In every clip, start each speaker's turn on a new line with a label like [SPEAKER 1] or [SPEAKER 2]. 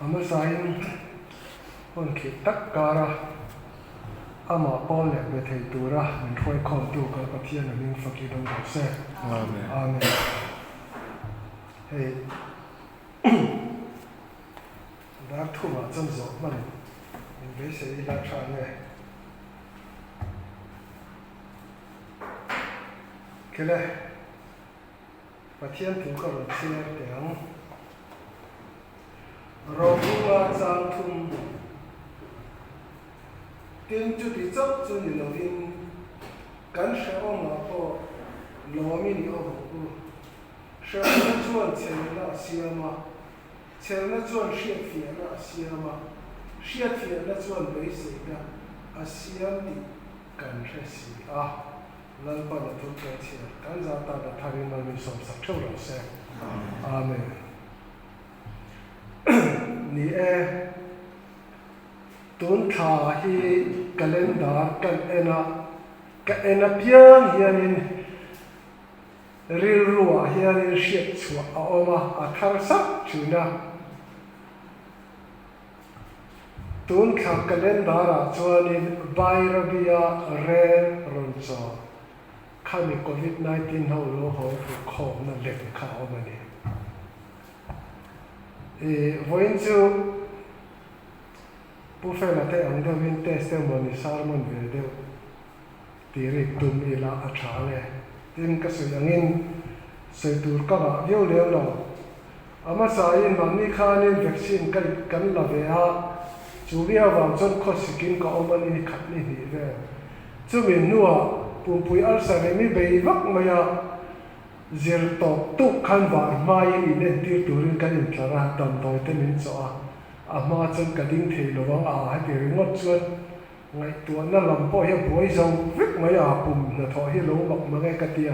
[SPEAKER 1] ama sain hon khi tak kara ama Paul le be thei tura min roi khom tu ka pathian aning fakir dong do se
[SPEAKER 2] Amen.
[SPEAKER 1] amen hey dar thu ma cham zo man in be se ila tha ne kele pathian tu ka ro chia teang ro bunga chang thum tin chu ti chok chu ni lo in kan sha o ma po lo mi ni o bu sha na chuan chen na siama chen na chuan hriat fia na siama hriat fia na chuan bei se na a siam ti kan hre si a lan pa na thum ka chia kan za ta da thari ma mi som sak thau lo se amen ni e tun tha hi calendar kan ena piang hianin ril ruwa hianin hriat chua a oma a thar sak thuna tun tha calendar a chuanin vairabia ren ron chaw khami covid-19 ho lo ho khom na lek kha omani voin chu Pufela te ang gawin testimony sermon video tiri tum ila athale tin kasuyangin seitur ka ba view leo lo ama sain bangni khanin vaccine kan la ve a chubia wang chon khosikin ka omani khatni ni ve chumin nuwa pumpui alsa mi bei vak maya zir to tu khan ba mai ni ne tir turin kan in tlara dam doi te min so a ama chân cả đinh thì nó vắng hay bị ngót chuột ngày tuần nó làm bao nhiêu buổi dòng vứt mấy bùm nó thọ hi lỗ bọc mà ngay cái tia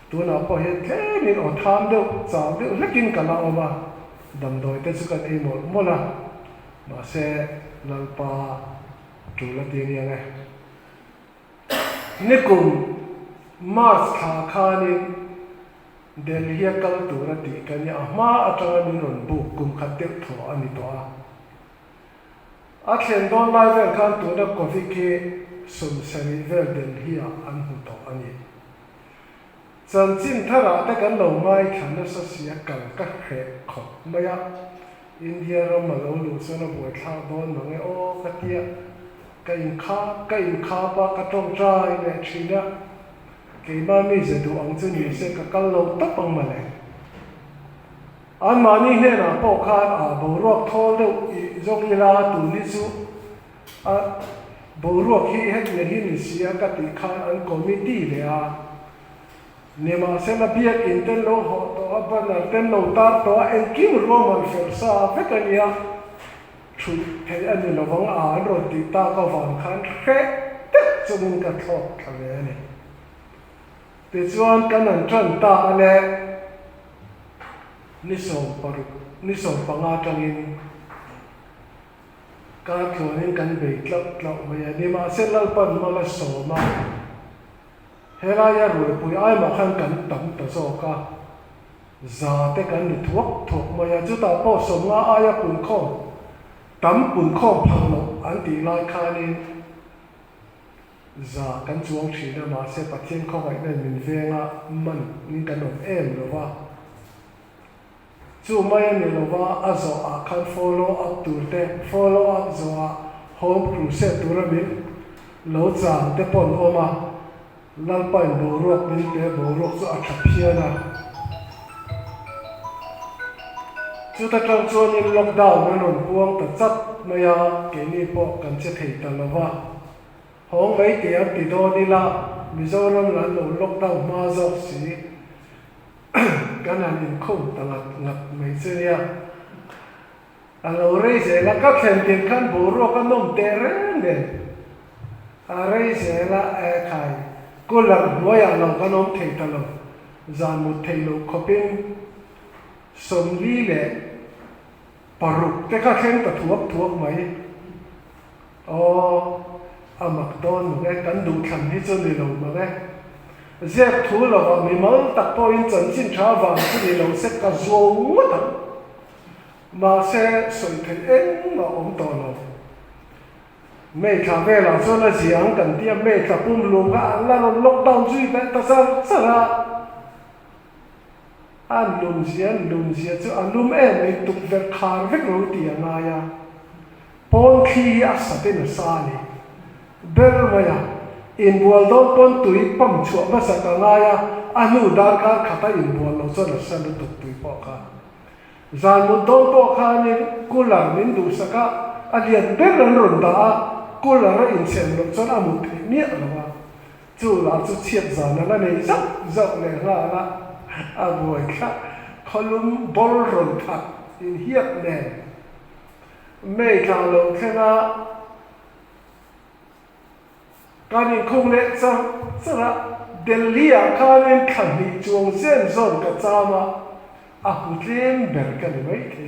[SPEAKER 1] tuần nào bao nhiêu thế nên ở tham đâu sao đâu rất kinh cả nào mà đầm đồi tới sự cái một là mà sẽ làm pa chủ là tiền như này nếu cùng mas khá nên Delhi kal tura ti kanya ma atanga ni ron bu kum khatte tho ani to a thlen don lai vel kan tu na covid ke sum sari vel Delhi an hu to ani chan chin thara ta kan lo mai khana sa sia kal ka khe kho maya India ro ma lo lu so na bu tha don ma nge o ka tia ka in kha pa ka tong trai le thina cái mà mình sẽ đủ ông chân như sẽ các lâu tất bằng mà này anh mà như thế nào bảo khai bảo ruột thô đâu giống như là tụi đi xuống bảo ruột khi hết người hi xia các tỷ khai anh committee này nhưng mà sẽ là biết in tên lâu họ đó bên là tên lâu ta đó anh kiếm Roman phật sa với cái này chú thấy anh là vắng rồi thì ta có vàng khăn hết tất cho nên cái thọ cái này thì chuan kan an tran ta ale ni som panga tangin ka thlonin kan be tlau maya ni ma selal pan mala so ma hela ya ru pui ai ma khan kan tam ta so ka za te kan ni thok maya chu ta po som nga aya pun khom tam pun khom phang lo an ti lai khanin za kan chuang thina ma se pathian kho ngai nen min venga man ni kan on em lo wa chu mai ni lo wa azo a khan follow up zo a home crusade tura min lo chang te pon oma lal pai bo rok min te bo rok zo a thaphiana chu ta tang chuan in lockdown na non puang ta chat maya ke ni po kan che thei ta lo wa hong mấy tiệm thì đó đi là Mizoram là lỗ lockdown mà dọc xí cái này mình không ta ngập mấy xe nha lỗ rây sẽ là các thành tiền khăn bố rô các nông tê rên nè rây sẽ là khai cô làm mỗi lòng các nông thầy ta lòng dàn một thầy lỗ có bên sống lý lệ bà rụt cái các khen ta thuốc mấy amak don ma kan du thlam hi chu ni lo ma ge zep thu lo mi mal tak po in chan chin tha wang chu ni lo set ka zo ta mà sẽ soi thấy em mà ông to lo mấy thằng về là cho nó giang cần tiêm mấy thằng bung lùm cả là nó lockdown duy vậy ta sao ra anh lùm giang cho anh lùm em ấy tụt về khar vết rồi tiền ngay à pon khi à sát bên sa này bel mà ya in buồn đó con tuổi bấm chuột mà sát cả ngay à anh nu dar cả khát in buồn lo cho nó sang nó tụt tuổi bỏ cả gian một đôi bỏ cả nên cô làm nên đủ sắc cả anh liền biết là rồi đã cô là in xem lo cho nó một thế nhẹ rồi chú là chú chết gian là này dốc này là buổi khác kolum bolron thak in hiệp nè mấy thằng lâu thế na cái này không lẽ sao là Delhi à cái này khẩn bị chuông sen zon cái cha mà hụt lên bể cái này mấy thế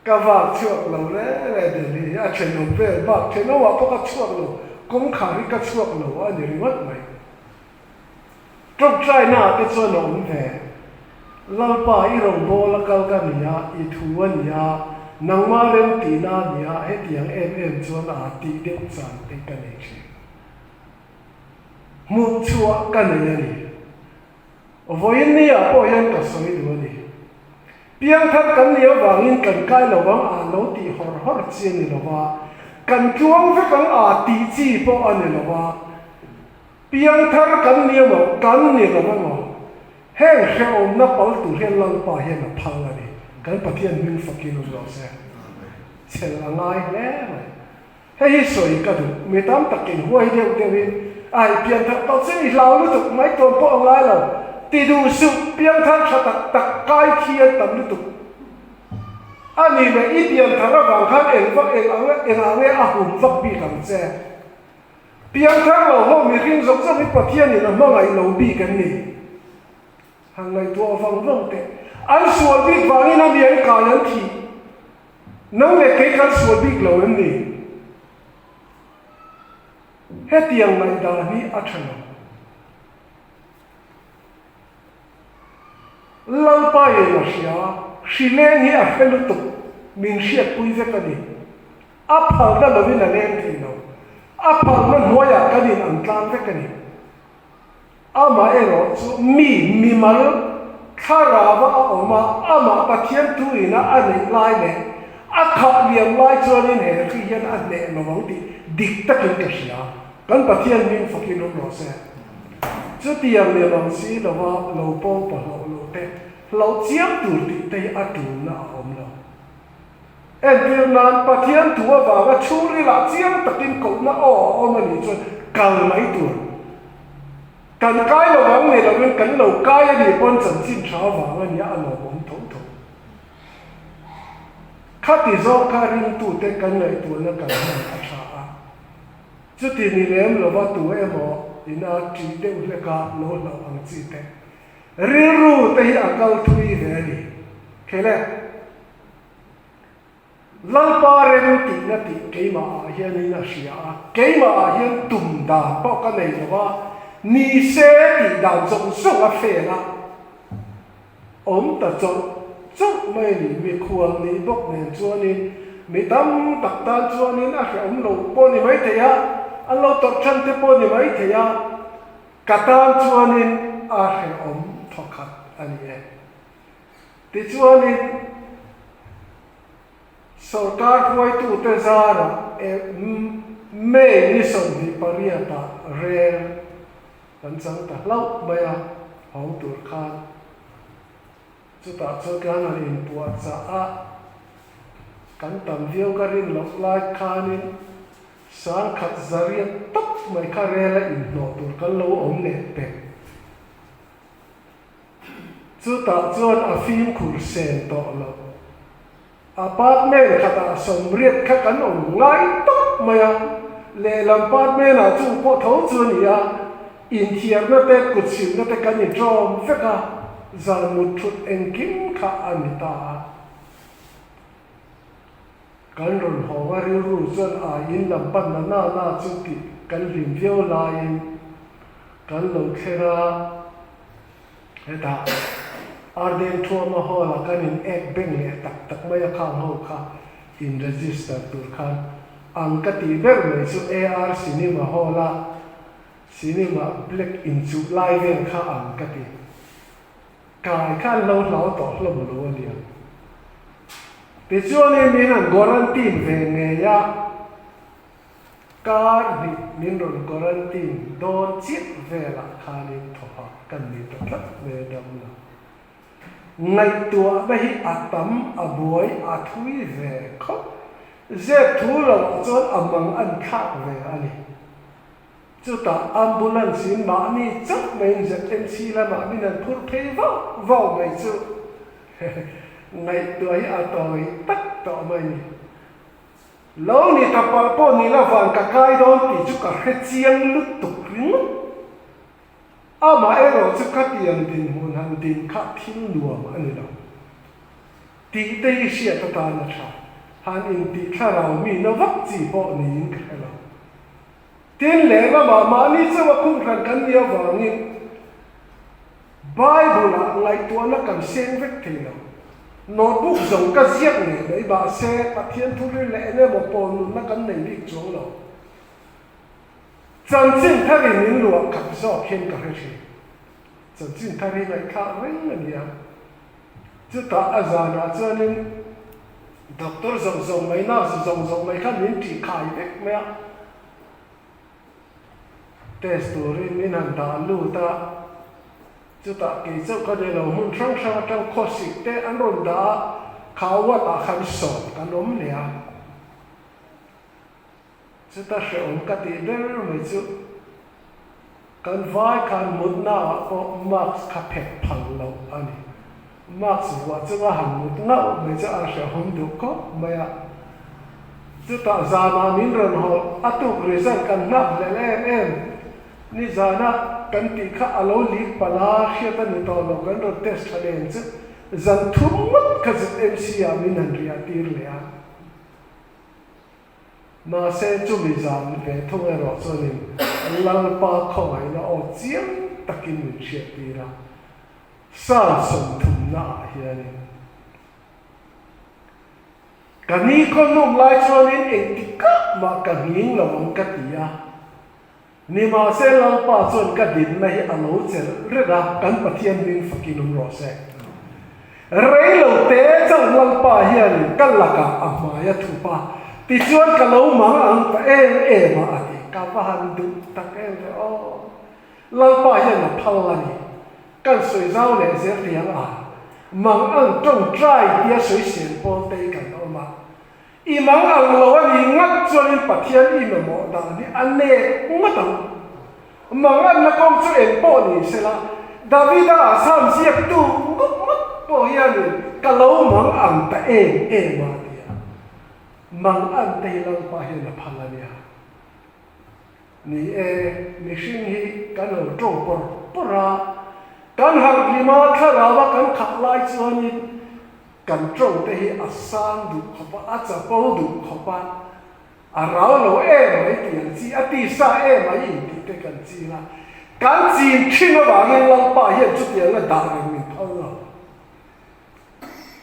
[SPEAKER 1] cái vợ chuột lâu lẽ Delhi chuyện nó về bạc chuyện nó vào cái chuột lâu cũng khởi cái chuột lâu anh nhớ mất mày trong trái na cái chuột nó về lâu ba ít rồng bò là cái này ít thuần ya nang ma rem ti na nia he tiang em chuan a ti deuh chan te kan nei chi mu chua kan nei ani voin ni a po yan ka soi du ani piang thak kan nia wangin kan kai lo wang a lo ti hor chi ni lo wa kan chuang ve kan a ti chi po ani lo wa piang thak kan nia mo kan ni lo mo heng he om na pal tu hen lang pa hen na phang ani kan pathian min fakin lo se chel angai le hei soi ka du mi tam takin huai deu deu ai pian thak tao se lau lu tuk mai ton po angai lo ti du su pian thak sa tak kai thian tam lu tuk ani me i pian thara wang khan en ange a hum vak bi kam se pian thak lo ho mi ring zok zok mi pathian ni na mangai lo bi kan ni hang ngai to vang vang te anh suy biết vang in am yên cả yan thi nông nghệ cái kan suy biết lâu em đi hết tiếng này đã ni ở chân lâu bay là xia lên hi à phải lúc tục mình siết bùi về cái đi áp hal đó là vì là lên thì nó áp hal nó mua ya cái đi ăn tan về cái đi ama ero mi mal Karava oma ama pathian tu ina ane lai ne akha liam lai chuanin he khi hian ane lawang ti dik takin ka hria kan pathian min fakin lo se chu tiang le long si lawa lo po pa lo te lo chiam tu ti te atu na om lo en tir nan pathian tu wa ga churi la chiam takin ko na o mani chu kal mai tu kan kai lo wang ne lo wen kan lo kai ni pon chan chin tha wa nga ni a lo bom thong thong khati zo ka rin tu te kan ngai tu na kan a tha a chu ti ni lem lo wa tu e mo ina ti de u le ka lo lo ang chi te ri ru te hi akal thui ve ni khele lal pa re ti na ti ke ma a hian ni na sia ke ma a hian tum da po ka nei lo wa ni se ti dan zong zong a fe na om ta zong zong mai ni mi khuang ni bok nen chuan ni mi tam tak tan chuan ni a he om lo po ni mai the ya an lo tok chan te po ni mai the ya ka tan chuan ni a he om thokhat ani e ti chuan ni sarkar huai tu te zara e me ni son ni pariata rel kan chang ta lau maya hong tur khan chu ta chu kan an in pu cha a kan tam viau ka rin lok lai khanin san khat zaria tak mai kha rela in no tur kan lo om le pe chu ta chuan a film khur sen to lo apartment khata somriat kha kan om ngai tak maya le lam apartment a chu po tho chu ni a in thiam na te kut sim na te kan in trom feka zan mut thut en kim kha anita kan ron hawa ri ru zan a in lam pan na na chu ki kan rim vio la in kan lo khera heta arden thua ma hola kanin ek beng le tak maya khang ho kha in register tur khan angkati ber mai chu AR cinema hola cinema black in chu live ven kha angkati kai khan lo lau to hlom lo lia ti chuan ni han quarantine ve nge ya kar ni nin ron quarantine don chit vela khanin thoha kan ni to thak ve dam la ngai tua ba hi atam aboi athui ve kho ze thu lo chon amang an khak ve ani chu ta ambulance in ma ni chak mai je MC la ma ni nan phur thei va mai chu ngai tua hi atoi tak to mai ni lâu ni tập bảo po ni là vàng cả cái đó thì chú cả hết chiang lút tục ring mà ai rồi chú cả tiền tiền hồn hàng tiền khát thiên lùa mà anh đâu tí đây xia ta là sao han in tí khá rau mi nó vấp gì po ni in cái nào tiền lẻ mà ni chú mà cũng rằng cái nhiều vàng ni Bible là lại tua nó cầm sen vết thì nào notebook dùng cái giết này đấy bà xe bà thiên thu đi lẽ nên một bồn nó cắn này đi chỗ nào chân chính thay vì những luộc cặp gió khen cả hết chân chính thay vì lại khác rinh là gì chứ ta ở giờ nào cho nên doctor dùng mấy nào dùng mấy cái miếng chỉ khai hết mẹ test story mình ăn đã lưu ta chú ta kỹ cho cái này là muốn sang trong khó xịt thế anh rồi đã khảo qua ta khám sốt cái nấm này chú ta sẽ ổn cái gì đấy mà chú cái vai cái một nào có max cái phép phẳng lâu anh max và chú ta hàng một nào mà chú anh sẽ không được có mà chú ta ra mà mình rồi họ áp dụng rồi sang cái nắp lại em ni zana kan ti kha alo li pala khia ta ni to lo kan ro test thalen chu zan thum mat ka zet MC a min han ria tir le a ma se chu mi zan ve thong e ro so ni lal pa kho ai na o chiam takin min che ti ra san som thum na hi ani kani ko nom lai chuan in eng ti ka ma ka nging lo mong ka ti a ni ma se lang pa chuan ka din na hi alo chel reda kan pathian ning fakin ro se rei lo te chang lang pa hian kal laka amaya thu pa ti chuan ka lo mang ang pa ma ati ka pa han du tak o lang pa hian na phal la ni kan soi zau le ze riang a mang ang trong trai tia soi sen pol te kan o ma i mang ang lo ani ngat chuan pathian i mo da ni ane ngatang mang an na kom chu en po ni sela davida sam siap tu ngut po hian ka lo mang ang ta ma dia mang an te lang pa hian na phala nia ni ni shin hi kan lo tro pora kan hak lima thara wa kan khak lai chuan ni kan tro te hi asang du khopa acha po du khopa arao lo mai tian chi ati sa mai in ti te kan chi la kan chi thin wa ngen lang pa hian chu tian la da min phau lo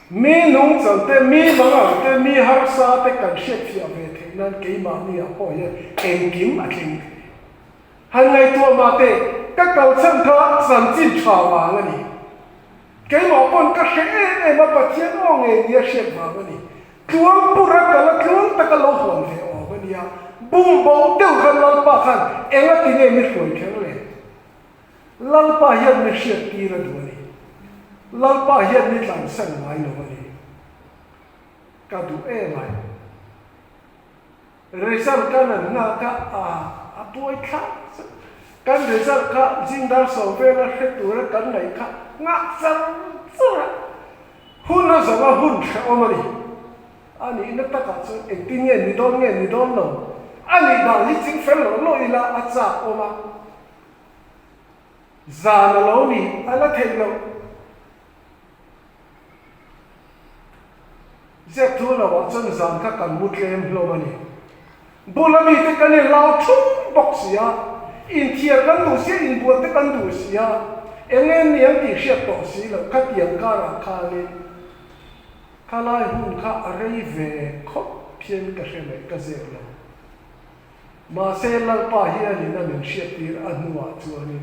[SPEAKER 1] mi nung chang te mi manga te mi har sa te kan shet fia ve the nan ke ma ni a po hian en kim a tling han ngai tua ma te ka kal chan kha san chin tha wa ngani cái mỏ con cái sẽ mà bắt chiến ông nghề nhà xếp vào cái này tuang pura cái tuang ta cái lỗ hổng thế ở cái này bung bông tiêu khăn lăn pa khăn em cái này mới soi thế này lăn pa hiện mới xếp kia là đuổi này lăn pa hiện mới làm sân ngoài nó cái này cả đủ này rồi sau cái này nga cái bôi khác cái rồi sau cái chính đạo sầu về là hết tuổi cái này khác ngã chân ra hun nó sao mà hun sao mà đi anh nó ta cả số em tin nghe ni đón lo anh bảo lý chính phải lỗi là ắt sa mà già nó lỗi đi anh là thèm lo dẹp thua là bọn chân già các cần một lem lo mà đi bố làm gì thì cái này lao chung bọc xía in thiệt cần đủ xía in buồn thì cần đủ xía engen niang ti siat to si lo khat yang kara khalin khalai hun kha arei ve khop phian ka hre mai ka zel lo ma se lalpa hian in an siat tir anua chuani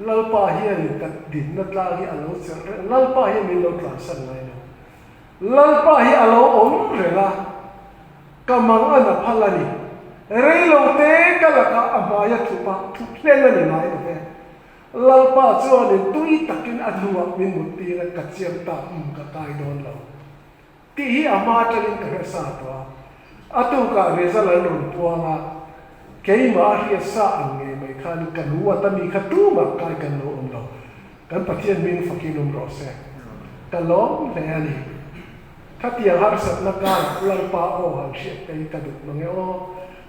[SPEAKER 1] lalpa hian ka din na tla hi alo cher lalpa hian min lo tla san lai lo lalpa hi alo om rela kamang ana phalani reilo te kalaka amaya thupa thuplen ani nai ve lalpa chuan tui takin anua min muti ra kachiam ta ka kai don lo ti hi ama talin ka sa to atu ka result an puanga keima hi sa ange mai khan kanua ta mi khatu ma kai kan lo om lo kan pathian min fakinum ro se kalom le ani khatia har sat na ka lalpa o hal she te ka du mange o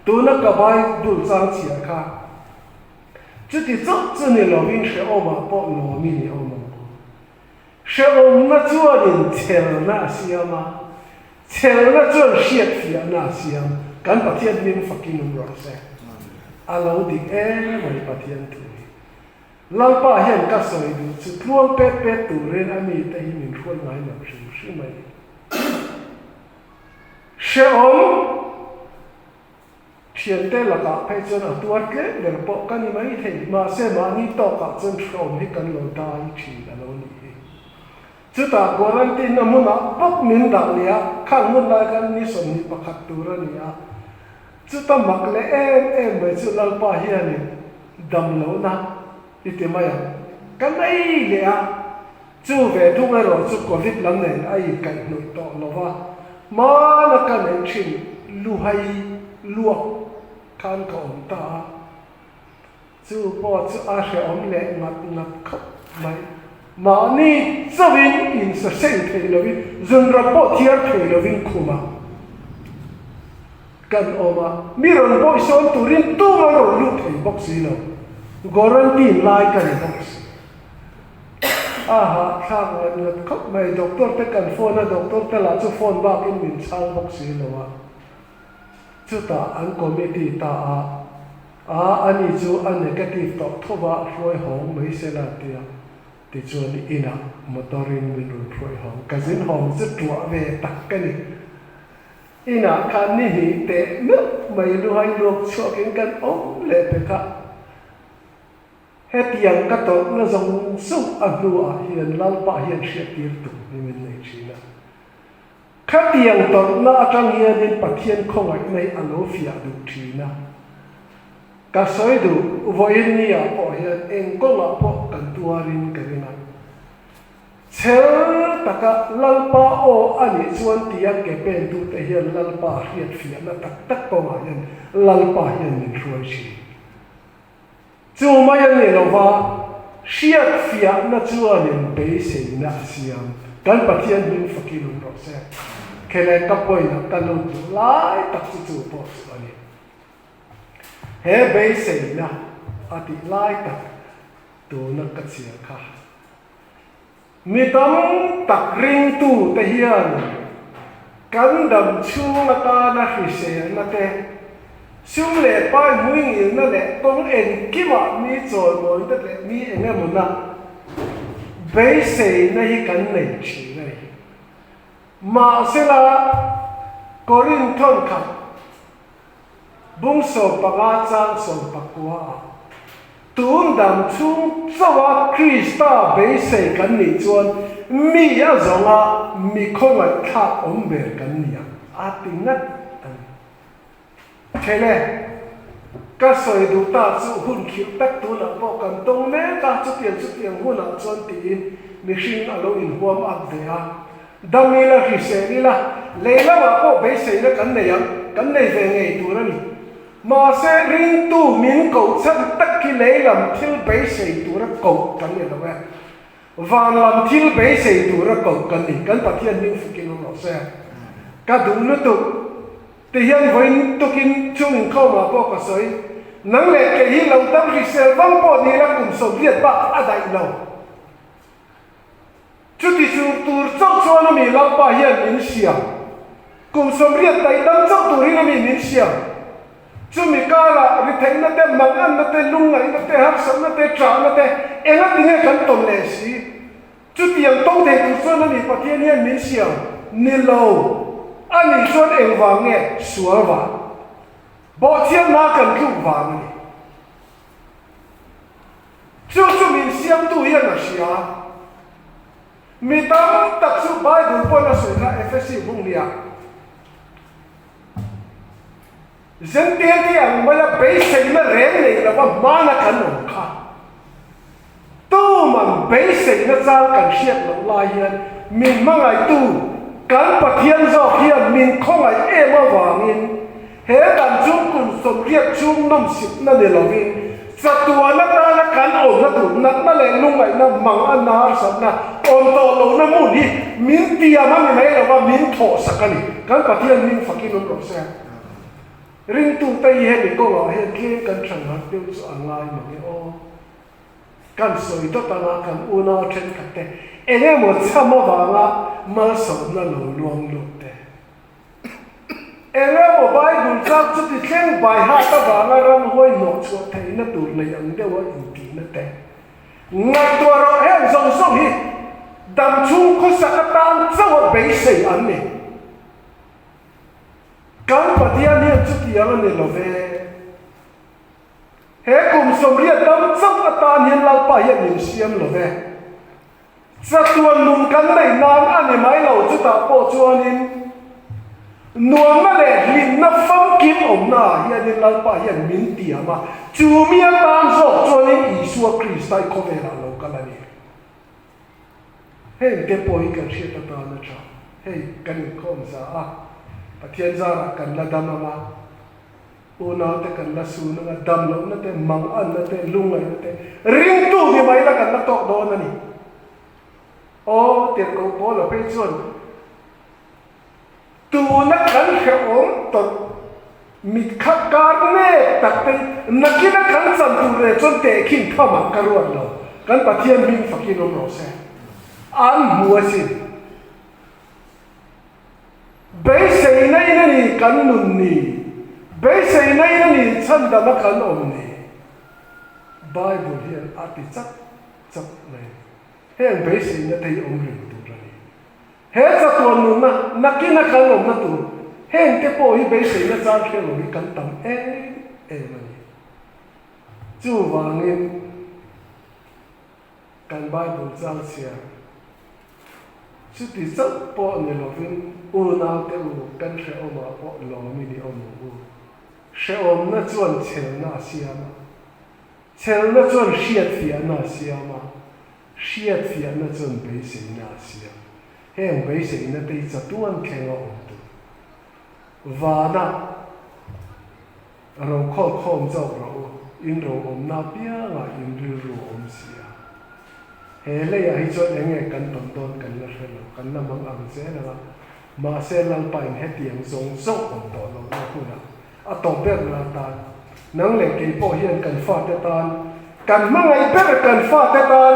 [SPEAKER 1] tu na ka bai dul sang chia kha chu ti zo chu ni lo win she o ma po lo mi ni o ma she om na chuan in chel na siama chel na chuan shiat fia na siam kan pathian min fakinum ro se alo di mai pathian tu lalpa hian ka soi du chu thuang pe pe tu ren ami te hi min khol ngai na shi mai she om thian te la ka phai chon a tuat ke ler po kan mai thei ma se ma ni to ka chon throm hi kan lo dai thi alo ni chu ta quarantine na mun a pop min da lia khang mun la kan ni som ni pakhat tu ra ni a chu ta mak le em mai chu lalpa hian ni dam lo na ite mai kan ai le a chu ve thu ngai ro chu covid lam ne ai kai no to lo wa ma na kan en chin lu hai luộc kan ka om ta chu po chu a she om le ngat khop mai ma ni zawin in sa sei thei lovin zun ra po thiar thei lovin khuma kan oma miron boy son turin tu ma ro lu thei box lo guarantee lai kan box aha khang ngat khop mai doctor te kan phone a doctor te la chu phone ba in min chang box lo wa chu ta an committee ta a ani chu a negative to thoba hroi hong mai se la tia ti chuan ina motorin min ru hroi hong kazin hong chu tua ve tak kani ina khan ni hi te no mai lu hai lok chokin kan om le pe kha het yang ka to na zong su a nu a hian lalpa hian hriat tir tu ni min nei china khát tiền tọt na trang hiền đến pathian không ai này alo phia du thina cả soi du voi ni a po hiền en ko la po kan tuarin karina chel taka lalpa o ani chuan tia ke pen tu te hian lalpa hiat phia na tak tak ko ma hian lalpa hian min ruai chi chu mai ani lova hiat phia na chuan in be sei na siam kan pathian min fakilun ro se kele kapoi na kanun lai tak chu po ani he be sei na ati lai tak tu na ka chia kha mi tam tak ring tu te hian kan dam chu na ta na hi se na te sum le pai muing in na le kong en ki ma mi choi mo ta le mi en na mun na be sei na hi kan nei chi nei ma se la korin thon kha bung so pa ga chang so pa kwa tun dam chung zawa krista be sei kan ni chuan mi ya zonga mi khonga kha om ber kan ni a tingat an thele ka soi du ta chu hun khip tak tu na po kan tong me ka chu tiang hun a chuan ti in mi hring alo in huam ak ve a damila hi se ni la leila ma po be sei na kan nei yang kan nei ve ngei tu ra ni mà sẽ ring tu miếng cầu chân tất khi lấy làm thiếu bấy sấy tu ra cầu cần gì đâu vậy và làm thiếu bấy sấy tu ra cầu cần gì cần bắt hiện miếng phụ kinh nó sẽ cả đúng lúc tu thì hiện với tu kinh chung mình không mà bao cái sấy nắng lệ cái hiện lòng tâm thì sẽ vắng bỏ đi là cùng sống liệt bạc ở đại lâu chút thì chú tu trong cho nó mình làm bao hiện miếng xiang cùng sống liệt đại tâm trong tu nó mình miếng xiang chú mi cá là vì thấy nó té măng ăn nó té lung này nó té hấp sắn nó té trả nó té em nó tiếng cái tồn lệ xí chú tiền tông thầy tu xuân nó đi bắt thiên nhiên miến xiang nê lâu anh đi xuân em vàng nghe sủa vàng bỏ thiên na cần cứu vàng này chú mình xiang tu yên là xí à mi ta tập chú bài buồn bồi là sủi ra FSC bung lia dân tiền thì anh mới là bế xây mà rèn này là vào má nó cần ổn khá tu mà bế xây nó ra cần siết là lai hiền mình mang lại tu cần bắt thiên do hiền mình không ai em mà vàng in hết đàn chúng cùng sống riết chúng nông xịt nó để làm in sát tuan nó ta nó cần ổn nó tụt nó lại lung lại nó mang ăn nó sắp nó ổn to lâu nó muốn đi mình tiêm mà mình lấy là vào mình thọ sắc cái này cần bắt thiên mình phải kinh nông rồi xem riêng tu tây hết để cô nói hết kia cần chẳng hạn tiêu số ngay mà cái ô cần soi tốt tăng cần uno trên cái thế em em một trăm mà vàng mà sống là lỗ luồng lụt thế em em một bài buồn sao chút thì khen bài hát ta vàng ram hoi nọ chuột thấy nó tụt này anh đều ở in tí nó thế ngày tua rồi em dùng sông hi đam chung có sắc tan sao bấy sấy anh này kan patia ni chu tiang ni love he kum somria dam chak atan hin lal pa ya min siam love chatuan lum kan nei nan ani mai lo chu ta po chuanin nuam na le lin na fam kim om na ya ni lal pa ya min tia ma chu mi tan zo chuanin Isu Kristai khovela lo kalani he te poi kan sia ta na cha he kan khom za a thiên gia là cần là đam mà una te cần là su nó đam lâu nó te mang ăn nó te lung này nó te riêng tu thì mấy là cần là tọt đó này ô tiền công bố là phải chuẩn tu nó cần phải ổn tọt mít khát cá nè đặc biệt nó kia nó cần sản tu để chuẩn để kinh thao mà cái ruột đâu cần bắt thiên minh phải kinh ông nói xem ăn mua gì bế xây này nó đi cắn nụn nì bế xây này nó đi chân đâm nó cắn ổn nì Bible hiện ati chắc chắc này hiện bế xây nó thấy ông rừng tụ ra nì hết cho tuần nụn nó kia nó cắn ổn nó tụ hiện cái bộ hi bế xây nó ra kia rồi cắn tầm mà nì chú vàng in cắn Bible ra xia chứ thì rất bỏ người lo viên u nào tiêu căn sẽ ôm mà bỏ lo mi đi ôm u sẽ ôm nó chuẩn chèn na xia mà chèn nó chuẩn xiết phía na xia mà xiết phía nó chuẩn bế sĩ na xia hèn bế sĩ nó thấy rất tuân khen ôm tu và na rồi khom dọc rồi in rồi ôm na bia là in rồi ôm xia he le ya hi chot enge kan ton kan la helo kan na mang ang se la ma se lang pa in he tiang zong zong on to lo na ku na a to ber la ta nang le ke po hian kan fa te tan kan mangai ber kan fa te tan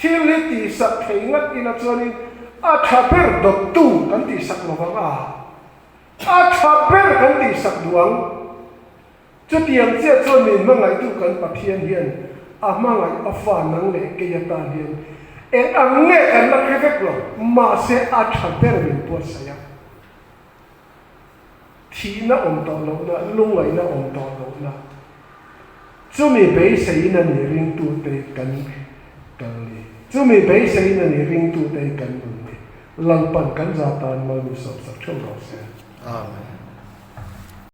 [SPEAKER 1] thil li ti sak thei ngat ina choni a tha ber dok tu kan ti sak lo wanga a tha ber kan ti sak duang chu tiang che chon min mangai tu kan pathian hian amangai afa nang le ke ya tan hian e ang nge kan la ke vek lo ma se a tha ber min po saya thi na om to lo na lung lai na om to lo na chu mi be sei na ni ring tu te kan li chu mi be sei na ni ring tu te kan ni lang pan kan za tan ma lu so sa chong ro se amen